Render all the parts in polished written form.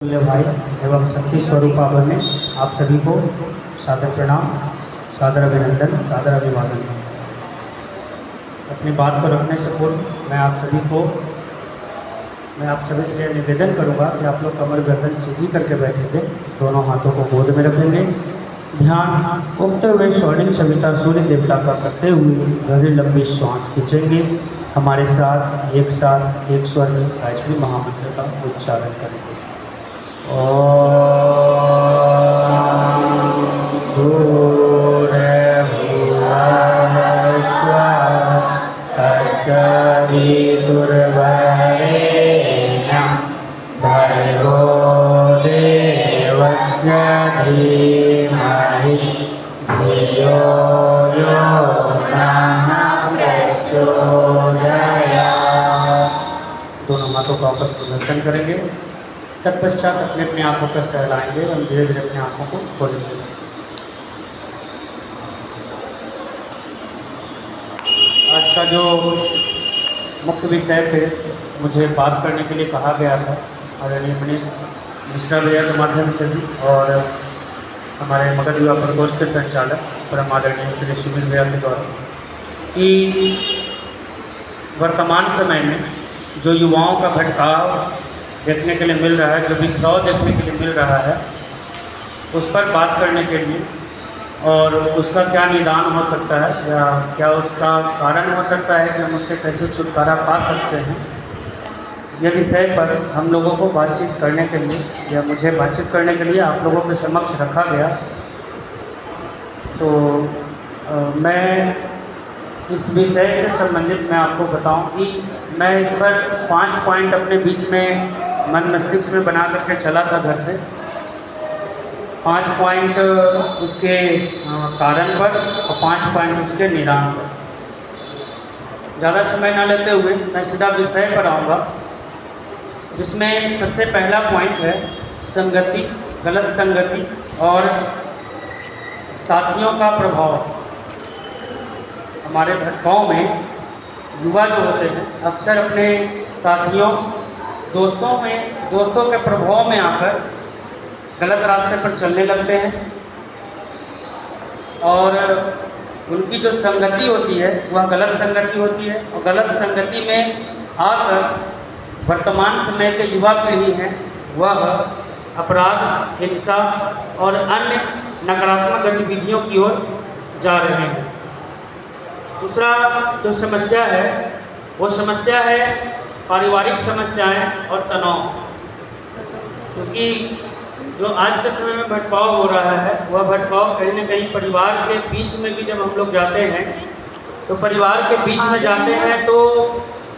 भाई एवं शक्ति स्वरूप आभा में आप सभी को सादर प्रणाम, सादर अभिनंदन, सादर अभिवादन। अपनी बात को रखने से पूर्व मैं आप सभी से निवेदन करूंगा कि आप लोग कमर गर्दन सीधी करके बैठेंगे, दोनों हाथों को गोद में रखेंगे, ध्यान उगते हुए स्वर्णिम सविता सूर्य देवता का करते हुए गहरी लंबी श्वास खींचेंगे। हमारे साथ एक स्वर में गायत्री महामंत्र का उच्चारण करेंगे। भर्गो देवस्य धीमहि धियो यो नः प्रचोदयात्। दोनों हाथों का आपस में दर्शन करेंगे। तत्पश्चात अपने अपनी आँखों पर सहलाएंगे और धीरे धीरे अपनी आँखों को खोलेंगे। आज का जो मुख्य विषय पे मुझे बात करने के लिए कहा गया था आदरणीय मनीष मिश्रा भैया के माध्यम से भी और हमारे मगध युवा प्रकोष्ठ के संचालक परम आदरणीय श्री सुमित भैया के द्वारा, कि वर्तमान समय में जो युवाओं का भटकाव देखने के लिए मिल रहा है, जो बिखराव देखने के लिए मिल रहा है, उस पर बात करने के लिए और उसका क्या निदान हो सकता है या क्या उसका कारण हो सकता है कि हम उससे कैसे छुटकारा पा सकते हैं, यह विषय पर हम लोगों को बातचीत करने के लिए या मुझे बातचीत करने के लिए आप लोगों के समक्ष रखा गया। तो मैं इस विषय से संबंधित मैं आपको बताऊं कि मैं इस पर 5 पॉइंट अपने बीच में मन मस्तिष्क में बना करके चला था घर से। 5 पॉइंट उसके कारण पर और 5 पॉइंट उसके निदान पर। ज़्यादा समय न लेते हुए मैं सीधा विषय पर आऊँगा, जिसमें सबसे पहला पॉइंट है संगति, गलत संगति और साथियों का प्रभाव। हमारे भटकाव में युवा जो होते हैं अक्सर अपने साथियों दोस्तों के प्रभाव में आकर गलत रास्ते पर चलने लगते हैं और उनकी जो संगति होती है वह गलत संगति होती है और गलत संगति में आकर वर्तमान समय के युवा पीढ़ी हैं वह अपराध, हिंसा और अन्य नकारात्मक गतिविधियों की ओर जा रहे हैं। दूसरा जो समस्या है वो समस्या है पारिवारिक समस्याएं और तनाव, क्योंकि जो आज के समय में भटकाव हो रहा है वह भटकाव कहीं न कहीं परिवार के बीच में भी जब हम लोग जाते हैं तो परिवार के बीच में जाते हैं तो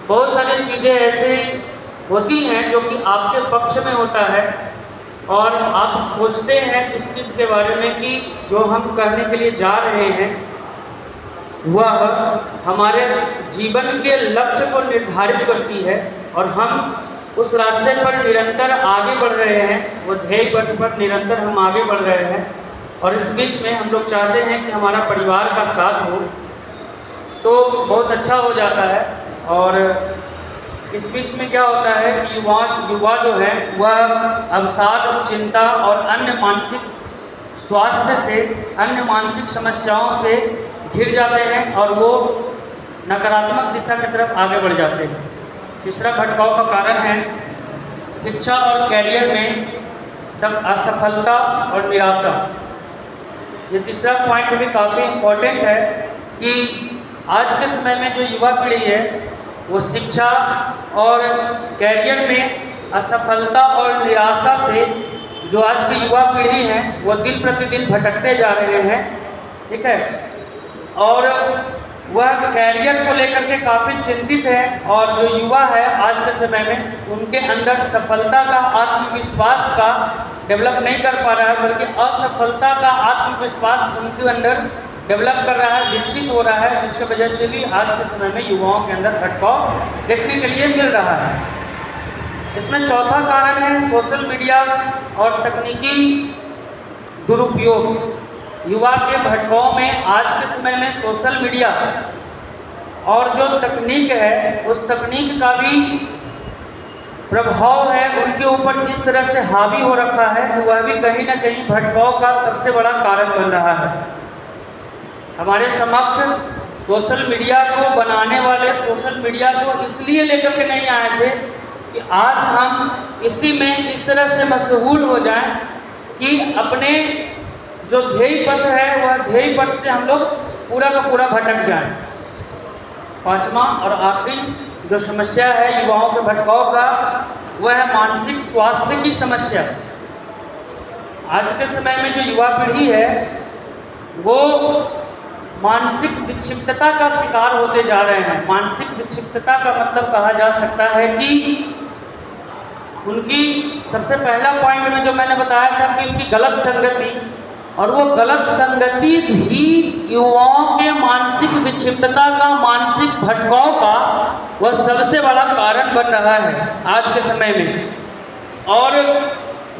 बहुत सारी चीज़ें ऐसी होती हैं जो कि आपके पक्ष में होता है और आप सोचते हैं जिस चीज़ के बारे में कि जो हम करने के लिए जा रहे हैं वह हमारे जीवन के लक्ष्य को निर्धारित करती है और हम उस रास्ते पर निरंतर आगे बढ़ रहे हैं, वो ध्येय पथ पर निरंतर हम आगे बढ़ रहे हैं और इस बीच में हम लोग चाहते हैं कि हमारा परिवार का साथ हो तो बहुत अच्छा हो जाता है। और इस बीच में क्या होता है कि युवा जो है वह अवसाद, चिंता और अन्य मानसिक स्वास्थ्य से, अन्य मानसिक समस्याओं से घिर जाते हैं और वो नकारात्मक दिशा की तरफ आगे बढ़ जाते हैं। तीसरा भटकाव का कारण है शिक्षा और कैरियर में असफलता और निराशा। ये तीसरा पॉइंट भी काफ़ी इम्पोर्टेंट है कि आज के समय में जो युवा पीढ़ी है वो शिक्षा और कैरियर में असफलता और निराशा से, जो आज की युवा पीढ़ी है वो दिन प्रतिदिन भटकते जा रहे हैं, ठीक है, और वह कैरियर को लेकर के काफ़ी चिंतित है और जो युवा है आज के समय में उनके अंदर सफलता का, आत्मविश्वास का डेवलप नहीं कर पा रहा है, बल्कि असफलता का आत्मविश्वास उनके अंदर डेवलप कर रहा है, विकसित हो रहा है, जिसके वजह से भी आज के समय में युवाओं के अंदर भटकाव देखने के लिए मिल रहा है। इसमें चौथा कारण है सोशल मीडिया और तकनीकी दुरुपयोग। युवा के भटकाव में आज के समय में सोशल मीडिया और जो तकनीक है उस तकनीक का भी प्रभाव है उनके ऊपर इस तरह से हावी हो रखा है कि वह भी कहीं ना कहीं भटकाव का सबसे बड़ा कारण बन रहा है। हमारे समक्ष सोशल मीडिया को बनाने वाले सोशल मीडिया को इसलिए लेकर के नहीं आए थे कि आज हम इसी में इस तरह से मशगूल हो जाएं कि अपने जो ध्येय पथ है वह ध्येय पथ से हम लोग पूरा का पूरा भटक जाएं। पांचवा और आखिरी जो समस्या है युवाओं के भटकाव का वह है मानसिक स्वास्थ्य की समस्या। आज के समय में जो युवा पीढ़ी है वो मानसिक विक्षिप्तता का शिकार होते जा रहे हैं। मानसिक विक्षिप्तता का मतलब कहा जा सकता है कि उनकी सबसे पहला पॉइंट में जो मैंने बताया था कि उनकी गलत संगति, और वो गलत संगति भी युवाओं के मानसिक विक्षिप्तता का, मानसिक भटकाव का वह सबसे बड़ा कारण बन रहा है आज के समय में। और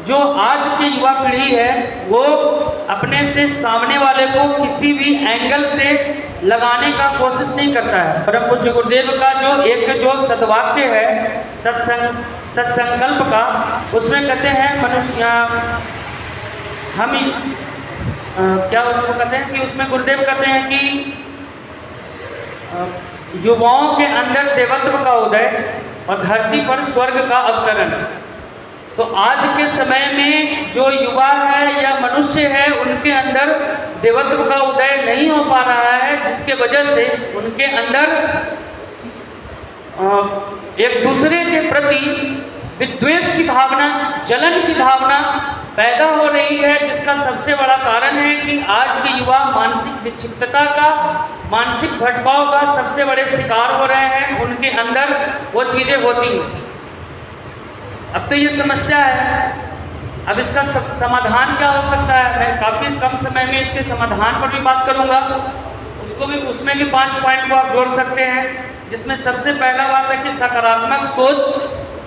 जो आज की युवा पीढ़ी है वो अपने से सामने वाले को किसी भी एंगल से लगाने का कोशिश नहीं करता है। परम पूज्य गुरुदेव का जो सद्वाक्य है सत्संकल्प का, उसमें कहते हैं मनुष्य हम क्या उसको कहते हैं कि उसमें गुरुदेव कहते हैं कि युवाओं के अंदर देवत्व का उदय और धरती पर स्वर्ग का अवतरण। तो आज के समय में जो युवा है या मनुष्य है उनके अंदर देवत्व का उदय नहीं हो पा रहा है, जिसके वजह से उनके अंदर एक दूसरे के प्रति विद्वेष की भावना, जलन की भावना पैदा हो रही है, जिसका सबसे बड़ा कारण है कि आज के युवा मानसिक विक्षिप्तता का, मानसिक भटकाव का सबसे बड़े शिकार हो रहे हैं। उनके अंदर वो चीज़ें होती हैं। अब तो ये समस्या है, अब इसका समाधान क्या हो सकता है? मैं काफ़ी कम समय में इसके समाधान पर भी बात करूंगा। उसमें भी 5 पॉइंट को आप जोड़ सकते हैं, जिसमें सबसे पहला बात है कि सकारात्मक सोच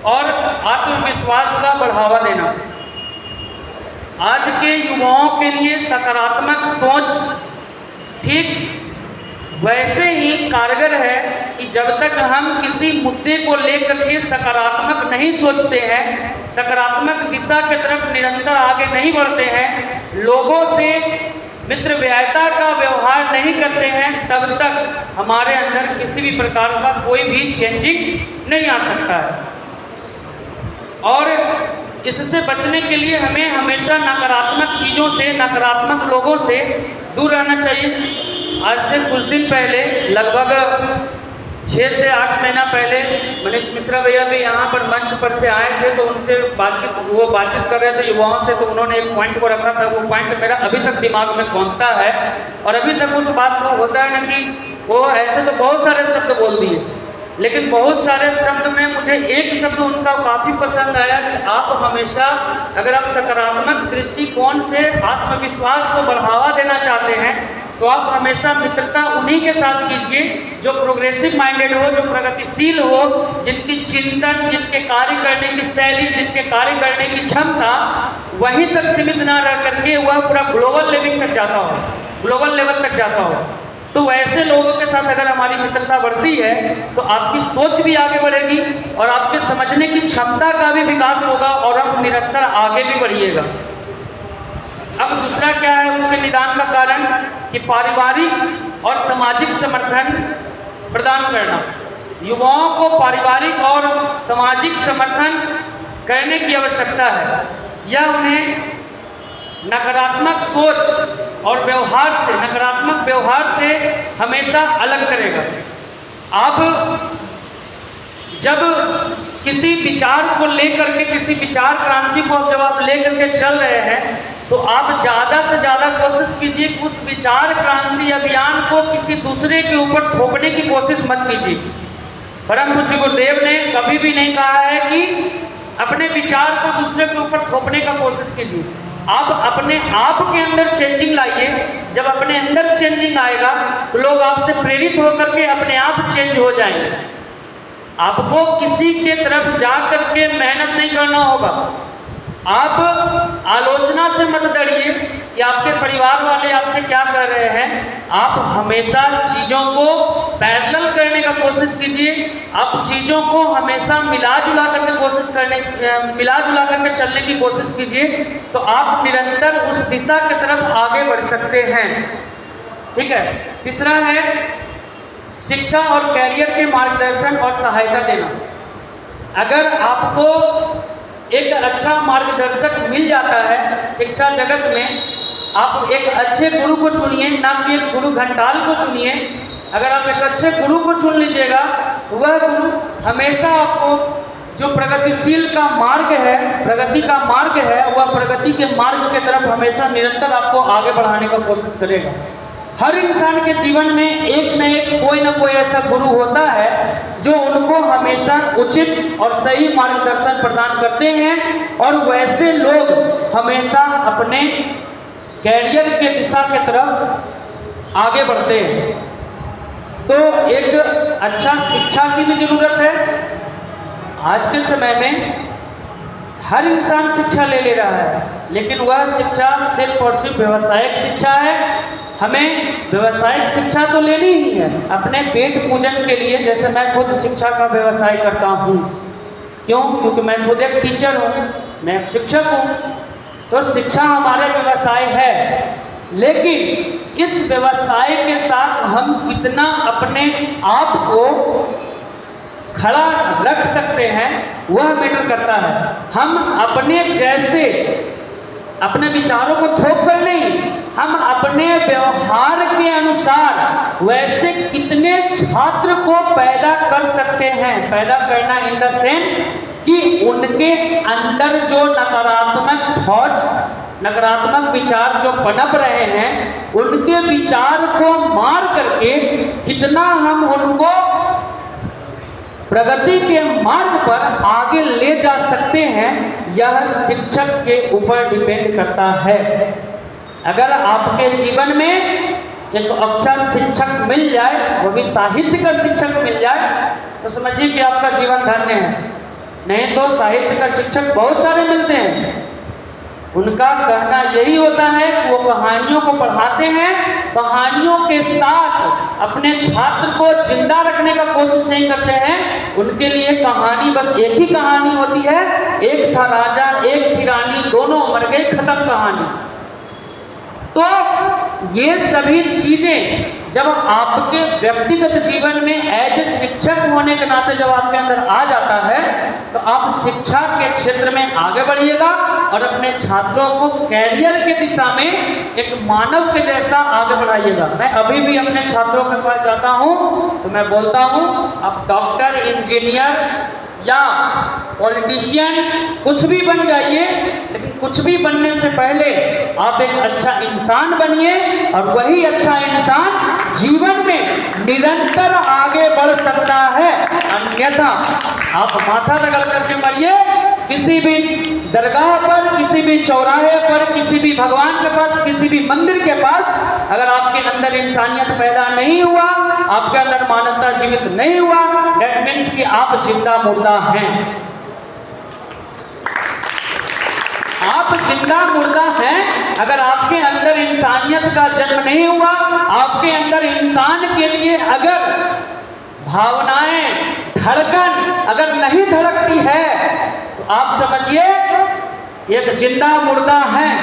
और आत्मविश्वास का बढ़ावा देना। आज के युवाओं के लिए सकारात्मक सोच ठीक वैसे ही कारगर है कि जब तक हम किसी मुद्दे को लेकर के सकारात्मक नहीं सोचते हैं, सकारात्मक दिशा की तरफ निरंतर आगे नहीं बढ़ते हैं, लोगों से मित्र व्यायता का व्यवहार नहीं करते हैं, तब तक हमारे अंदर किसी भी प्रकार का कोई भी चेंजिंग नहीं आ सकता है। और इससे बचने के लिए हमें हमेशा नकारात्मक चीज़ों से, नकारात्मक लोगों से दूर रहना चाहिए। आज से कुछ दिन पहले, लगभग 6 से 8 महीना पहले, मनीष मिश्रा भैया भी यहाँ पर मंच पर से आए थे, तो उनसे बातचीत कर रहे थे युवाओं से, तो उन्होंने एक पॉइंट को रखा था। वो पॉइंट मेरा अभी तक दिमाग में घूमता है और अभी तक उस बात को होता है ना कि वो ऐसे तो बहुत सारे शब्द बोल दिए, लेकिन बहुत सारे शब्द में मुझे एक शब्द उनका काफ़ी पसंद आया कि आप हमेशा, अगर आप सकारात्मक दृष्टिकोण से आत्मविश्वास को बढ़ावा देना चाहते हैं, तो आप हमेशा मित्रता उन्हीं के साथ कीजिए जो प्रोग्रेसिव माइंडेड हो, जो प्रगतिशील हो, जिनकी चिंतन, जिनके कार्य करने की शैली, जिनके कार्य करने की क्षमता वहीं तक सीमित ना रह करके वह पूरा ग्लोबल लेवल तक जाता हो, ग्लोबल लेवल तक जाता हो। तो वैसे लोगों के साथ अगर हमारी मित्रता बढ़ती है तो आपकी सोच भी आगे बढ़ेगी और आपके समझने की क्षमता का भी विकास होगा और आप निरंतर आगे भी बढ़िएगा। अब दूसरा क्या है उसके निदान का कारण कि पारिवारिक और सामाजिक समर्थन प्रदान करना। युवाओं को पारिवारिक और सामाजिक समर्थन करने की आवश्यकता है। यह उन्हें नकारात्मक सोच और व्यवहार से, नकारात्मक व्यवहार से हमेशा अलग करेगा। आप जब किसी विचार को लेकर के, किसी विचार क्रांति को जब आप लेकर के चल रहे हैं, तो आप ज़्यादा से ज़्यादा कोशिश कीजिए कि उस विचार क्रांति अभियान को किसी दूसरे के ऊपर थोपने की कोशिश मत कीजिए। परम पूज्य गुरुदेव ने कभी भी नहीं कहा है कि अपने विचार को दूसरे के ऊपर थोपने का कोशिश कीजिए। आप अपने आप के अंदर चेंजिंग लाइए। जब अपने अंदर चेंजिंग आएगा तो लोग आपसे प्रेरित होकर के अपने आप चेंज हो जाएंगे। आपको किसी के तरफ जा करके मेहनत नहीं करना होगा। आप आलोचना से मत डरिए कि आपके परिवार वाले आपसे क्या कर रहे हैं। आप हमेशा चीज़ों को पैरेलल करने का कोशिश कीजिए। आप चीज़ों को हमेशा मिला जुला करके चलने की कोशिश कीजिए, तो आप निरंतर उस दिशा की तरफ आगे बढ़ सकते हैं। ठीक है। तीसरा है शिक्षा और कैरियर के मार्गदर्शन और सहायता देना। अगर आपको एक अच्छा मार्गदर्शक मिल जाता है शिक्षा जगत में, आप एक अच्छे गुरु को चुनिए, ना कि एक गुरु घंटाल को चुनिए। अगर आप एक अच्छे गुरु को चुन लीजिएगा तो वह गुरु हमेशा आपको जो प्रगतिशील का मार्ग है, प्रगति का मार्ग है, वह प्रगति के मार्ग की तरफ हमेशा निरंतर आपको आगे बढ़ाने का कोशिश करेगा। हर इंसान के जीवन में एक न एक कोई ना कोई ऐसा गुरु होता है जो उनको हमेशा उचित और सही मार्गदर्शन प्रदान करते हैं, और वैसे लोग हमेशा अपने कैरियर के दिशा की तरफ आगे बढ़ते हैं। तो एक अच्छा शिक्षा की भी जरूरत है। आज के समय में हर इंसान शिक्षा ले रहा है, लेकिन वह शिक्षा सिर्फ और सिर्फ व्यावसायिक शिक्षा है। हमें व्यावसायिक शिक्षा तो लेनी ही है अपने पेट पूजन के लिए। जैसे मैं खुद शिक्षा का व्यवसाय करता हूँ। क्यों? क्योंकि मैं खुद एक टीचर हूँ, मैं एक शिक्षक हूँ। तो शिक्षा हमारे व्यवसाय है, लेकिन इस व्यवसाय के साथ हम कितना अपने आप को खड़ा रख सकते हैं वह मैटर करता है। हम अपने जैसे अपने विचारों को थोप कर नहीं, हम अपने व्यवहार के अनुसार वैसे कितने छात्र को पैदा कर सकते हैं। पैदा करना इन द सेंस कि उनके अंदर जो नकारात्मक थॉट्स, नकारात्मक विचार जो पनप रहे हैं, उनके विचार को मार करके कितना हम उनको प्रगति के मार्ग पर आगे ले जा सकते हैं, यह शिक्षक के ऊपर डिपेंड करता है। अगर आपके जीवन में एक अच्छा शिक्षक मिल जाए, वो भी साहित्य का शिक्षक मिल जाए, तो समझिए कि आपका जीवन धन्य है। नहीं तो साहित्य का शिक्षक बहुत सारे मिलते हैं, उनका कहना यही होता है कि वो कहानियों को पढ़ाते हैं, कहानियों के साथ अपने छात्र को जिंदा रखने का कोशिश नहीं करते हैं। उनके लिए कहानी बस एक ही कहानी होती है, एक था राजा एक थी रानी, दोनों मर गए, खत्म कहानी। तो ये सभी चीजें जब आपके व्यक्तिगत जीवन में एज ए शिक्षक होने के नाते जब आपके अंदर आ जाता है, तो आप शिक्षा के क्षेत्र में आगे बढ़िएगा और अपने छात्रों को कैरियर के दिशा में एक मानव के जैसा आगे बढ़ाइएगा। मैं अभी भी अपने छात्रों के पास जाता हूँ तो मैं बोलता हूँ, आप डॉक्टर, इंजीनियर या पॉलिटिशियन कुछ भी बन जाइए, लेकिन कुछ भी बनने से पहले आप एक अच्छा इंसान बनिए, और वही अच्छा इंसान जीवन में निरंतर आगे बढ़ सकता है। अन्यथा आप माथा रगड़ करके मरिए, किसी भी दरगाह पर, किसी भी चौराहे पर, किसी भी भगवान के पास, किसी भी मंदिर के पास अगर आपके अंदर इंसानियत पैदा नहीं हुआ, आपके अंदर मानवता जीवित नहीं हुआ, दैट मीन्स कि आप जिंदा मुर्दा हैं। आप जिंदा मुर्दा हैं अगर आपके अंदर इंसानियत का जन्म नहीं हुआ, आपके अंदर इंसान के लिए अगर भावनाएं, धड़कन अगर नहीं धड़कती है, तो आप समझिए एक जिंदा मुर्दा है।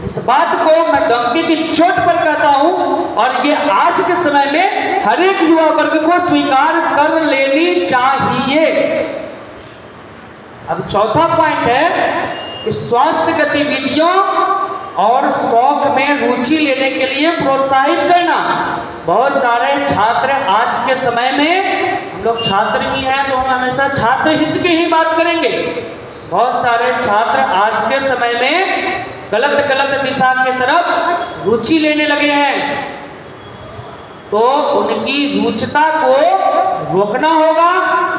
इस बात को मैं डंके की चोट पर कहता हूं, और ये आज के समय में हर एक युवा वर्ग को स्वीकार कर लेनी चाहिए। अब चौथा पॉइंट है कि स्वास्थ्य गतिविधियों और शौक में रुचि लेने के लिए प्रोत्साहित करना। बहुत सारे छात्र आज के समय में, हम लोग छात्र ही हैं तो हम हमेशा छात्र हित की ही बात करेंगे। बहुत सारे छात्र आज के समय में गलत दिशा की तरफ रुचि लेने लगे हैं, तो उनकी रुचिता को रोकना होगा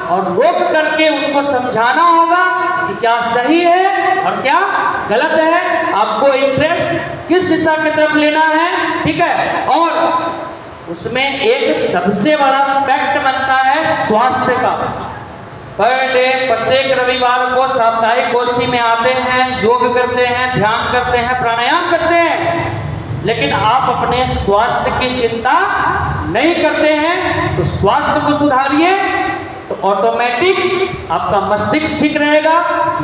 और रोक करके उनको समझाना होगा कि क्या सही है और क्या गलत है, आपको इंटरेस्ट किस दिशा की तरफ लेना है। ठीक है। और उसमें एक सबसे बड़ा फैक्ट बनता है स्वास्थ्य का। पर डे प्रत्येक रविवार को साप्ताहिक गोष्ठी में आते हैं, योग करते हैं, ध्यान करते हैं, प्राणायाम करते हैं, लेकिन आप अपने स्वास्थ्य की चिंता नहीं करते हैं, तो स्वास्थ्य को सुधारिए तो ऑटोमेटिक आपका मस्तिष्क ठीक रहेगा।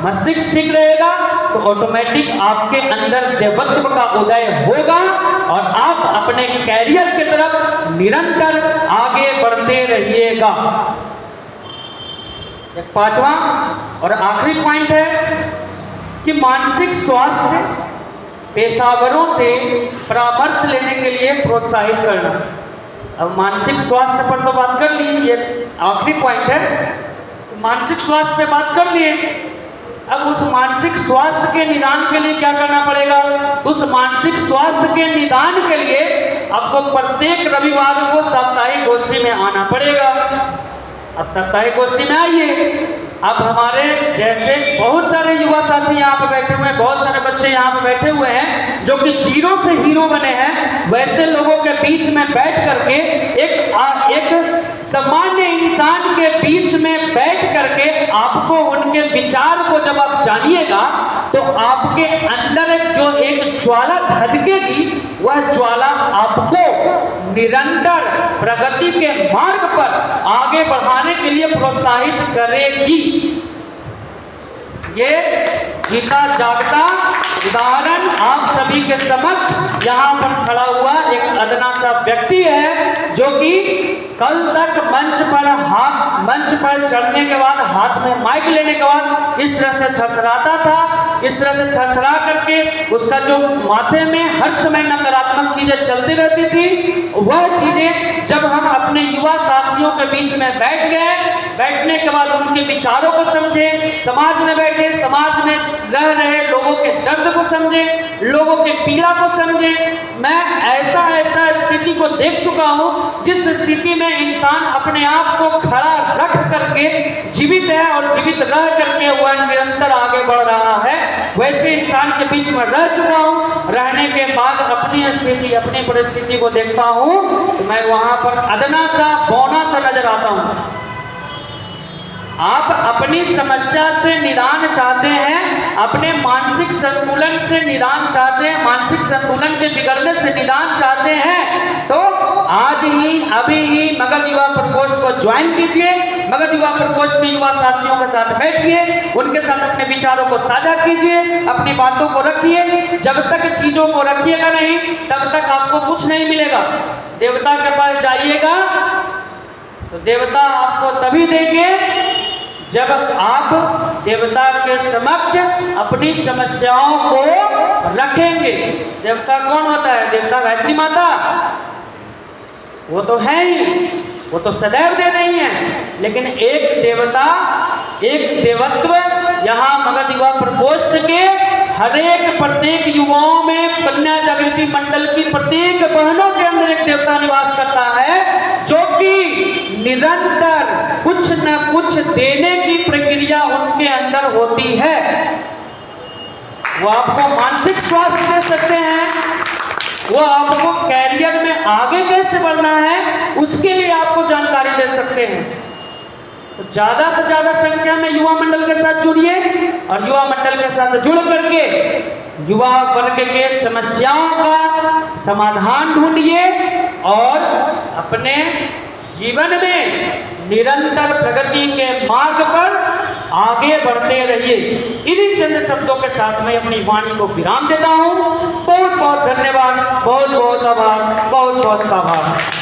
मस्तिष्क ठीक रहेगा तो ऑटोमेटिक आपके अंदर देवत्व का उदय होगा और आप अपने कैरियर की तरफ निरंतर आगे बढ़ते रहिएगा। एक पांचवा और आखिरी पॉइंट है कि मानसिक स्वास्थ्य पेशावरों से परामर्श लेने के लिए प्रोत्साहित करना। अब मानसिक स्वास्थ्य पर तो बात कर ली, ये आखिरी पॉइंट है। मानसिक स्वास्थ्य पे बात कर लिए, अब उस मानसिक स्वास्थ्य के निदान के लिए क्या करना पड़ेगा? उस मानसिक स्वास्थ्य के निदान के लिए आपको प्रत्येक रविवार को साप्ताहिक गोष्ठी में आना पड़ेगा। अब साप्ताहिक गोष्ठी में आइए। अब हमारे जैसे बहुत सारे युवा साथी यहाँ पे बैठे हुए हैं, बहुत सारे बच्चे यहाँ पे बैठे हुए हैं जो कि जीरो से हीरो बने हैं। वैसे लोगों के बीच में बैठ करके एक सामान्य इंसान के बीच में बैठ करके आपको उनके विचार को जब आप जानिएगा तो आपके अंदर जो एक ज्वाला धधकेगी, वह ज्वाला आपको निरंतर प्रगति के मार्ग पर आगे बढ़ाने के लिए प्रोत्साहित करेगी। ये जीता जागता उदाहरण आप सभी के समक्ष यहाँ पर खड़ा हुआ एक अदना सा व्यक्ति है जो कि कल तक मंच पर चढ़ने के बाद हाथ में माइक लेने के बाद इस तरह से थरथराता था। इस तरह से थरथरा करके उसका जो माथे में हर समय नकारात्मक चीजें चलती रहती थी, वह चीजें जब हम अपने युवा साथियों के बीच में बैठ गए, बैठने के बाद उनके विचारों को समझे, समाज में बैठे, समाज में रह रहे लोगों के दर्द को समझे, लोगों के पीड़ा को समझे। मैं ऐसा स्थिति को देख चुका हूँ जिस स्थिति में इंसान अपने आप को खड़ा रख करके जीवित है और जीवित रह करके वह निरंतर आगे बढ़ रहा है। वैसे इंसान के बीच में रह चुका हूँ। रहने के बाद अपनी स्थिति, अपनी परिस्थिति को देखता हूँ तो मैं वहां पर अदना सा, बौना सा नजर आता हूँ। आप अपनी समस्या से निदान चाहते हैं, अपने मानसिक संतुलन से निदान चाहते हैं, मानसिक संतुलन के बिगड़ने से निदान चाहते हैं, तो आज ही अभी ही मगध युवा प्रकोष्ठ को ज्वाइन कीजिए। मगध युवा प्रकोष्ठ में युवा साथियों के साथ बैठिए, उनके साथ अपने विचारों को साझा कीजिए, अपनी बातों को रखिए। जब तक चीजों को रखिएगा नहीं तब तक आपको कुछ नहीं मिलेगा। देवता के पास जाइएगा तो देवता आपको तभी देंगे जब आप देवता के समक्ष अपनी समस्याओं को रखेंगे। देवता कौन होता है? देवता गायत्री माता, वो तो है ही, वो तो सदैव दे रही हैं। लेकिन एक देवता, एक देवत्व यहाँ मगध युवा प्रकोष्ठ के प्रत्येक युवाओं में, कन्या जागृति मंडल की प्रत्येक बहनों के अंदर एक देवता निवास करता है जो कि निरंतर कुछ न कुछ देने की प्रक्रिया उनके अंदर होती है। वो आपको मानसिक स्वास्थ्य दे सकते हैं, वो आपको कैरियर में आगे कैसे बढ़ना है उसके लिए आपको जानकारी दे सकते हैं। तो ज्यादा से ज्यादा संख्या में युवा मंडल के साथ जुड़िए और युवा मंडल के साथ जुड़ करके युवा वर्ग के समस्याओं का समाधान ढूंढिए और अपने जीवन में निरंतर प्रगति के मार्ग पर आगे बढ़ते रहिए। इन्हीं चंद शब्दों के साथ मैं अपनी वाणी को विराम देता हूँ। बहुत बहुत धन्यवाद, बहुत बहुत आभार, बहुत बहुत आभार।